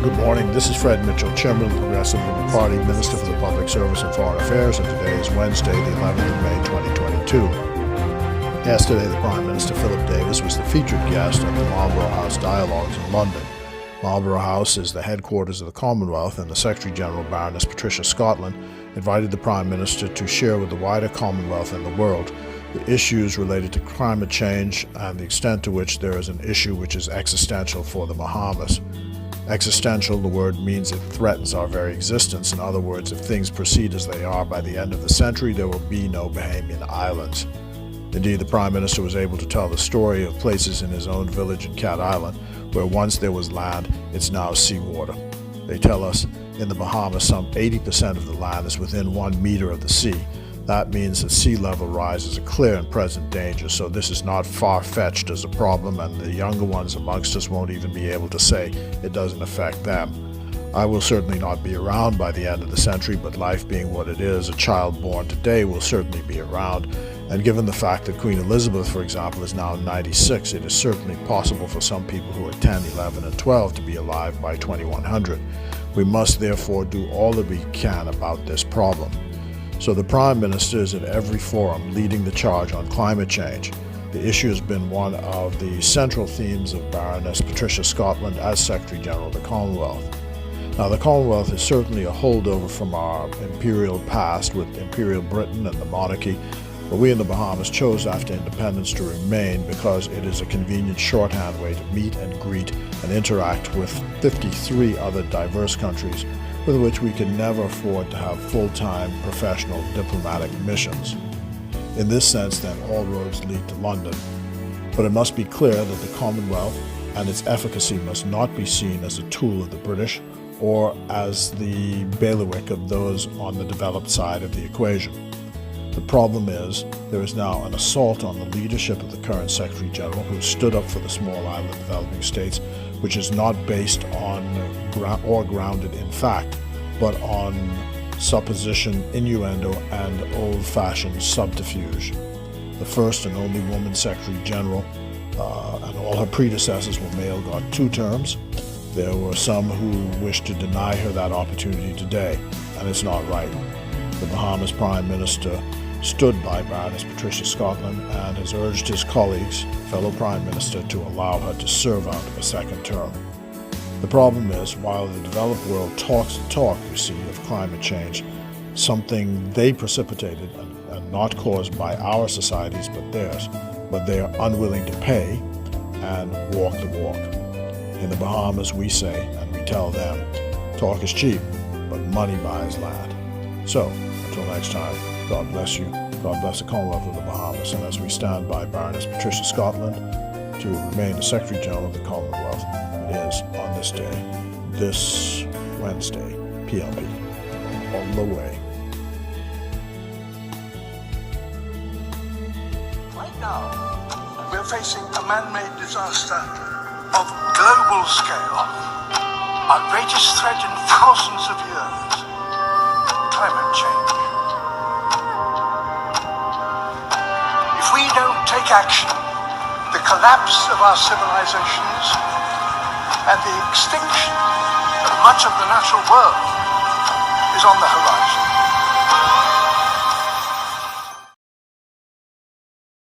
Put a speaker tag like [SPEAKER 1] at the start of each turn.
[SPEAKER 1] Good morning. This is Fred Mitchell, Chairman of the Progressive Liberal Party, Minister for the Public Service and Foreign Affairs, and today is Wednesday, the 11th of May, 2022. Yesterday, the Prime Minister, Philip Davis, was the featured guest at the Marlborough House Dialogues in London. Marlborough House is the headquarters of the Commonwealth, and the Secretary-General, Baroness Patricia Scotland, invited the Prime Minister to share with the wider Commonwealth and the world the issues related to climate change and the extent to which there is an issue which is existential for the Bahamas. Existential, the word means it threatens our very existence. In other words, if things proceed as they are by the end of the century, there will be no Bahamian islands. Indeed, the Prime Minister was able to tell the story of places in his own village in Cat Island, where once there was land, it's now seawater. They tell us in the Bahamas some 80% of the land is within 1 meter of the sea. That means that sea level rise is a clear and present danger, so this is not far-fetched as a problem, and the younger ones amongst us won't even be able to say it doesn't affect them. I will certainly not be around by the end of the century, but life being what it is, a child born today will certainly be around. And given the fact that Queen Elizabeth, for example, is now 96, it is certainly possible for some people who are 10, 11, and 12 to be alive by 2100. We must therefore do all that we can about this problem. So the Prime Minister is at every forum leading the charge on climate change. The issue has been one of the central themes of Baroness Patricia Scotland as Secretary-General of the Commonwealth. Now, the Commonwealth is certainly a holdover from our imperial past with Imperial Britain and the monarchy, but we in the Bahamas chose after independence to remain because it is a convenient shorthand way to meet and greet and interact with 53 other diverse countries with which we can never afford to have full-time professional diplomatic missions. In this sense, then, all roads lead to London. But it must be clear that the Commonwealth and its efficacy must not be seen as a tool of the British or as the bailiwick of those on the developed side of the equation. The problem is, there is now an assault on the leadership of the current Secretary-General, who stood up for the small island developing states, which is not based on or grounded in fact, but on supposition, innuendo, and old-fashioned subterfuge. The first and only woman Secretary-General, and all her predecessors were male, got 2 terms. There were some who wished to deny her that opportunity today, and it's not right. The Bahamas Prime Minister stood by Baroness Patricia Scotland and has urged his colleagues, fellow Prime Minister, to allow her to serve out a 2nd term. The problem is, while the developed world talks the talk, you see, of climate change, something they precipitated and not caused by our societies but theirs, but they are unwilling to pay and walk the walk. In the Bahamas, we say, and we tell them, talk is cheap, but money buys land. So, until next time, God bless you, God bless the Commonwealth of the Bahamas, and as we stand by Baroness Patricia Scotland to remain the Secretary-General of the Commonwealth, it is on this day, this Wednesday, PLP, all the way.
[SPEAKER 2] Right now, we're facing a man-made disaster of global scale, our greatest threat in thousands of years, climate change. If we don't take action, the collapse of our civilizations and the extinction of much of the natural world is on the horizon.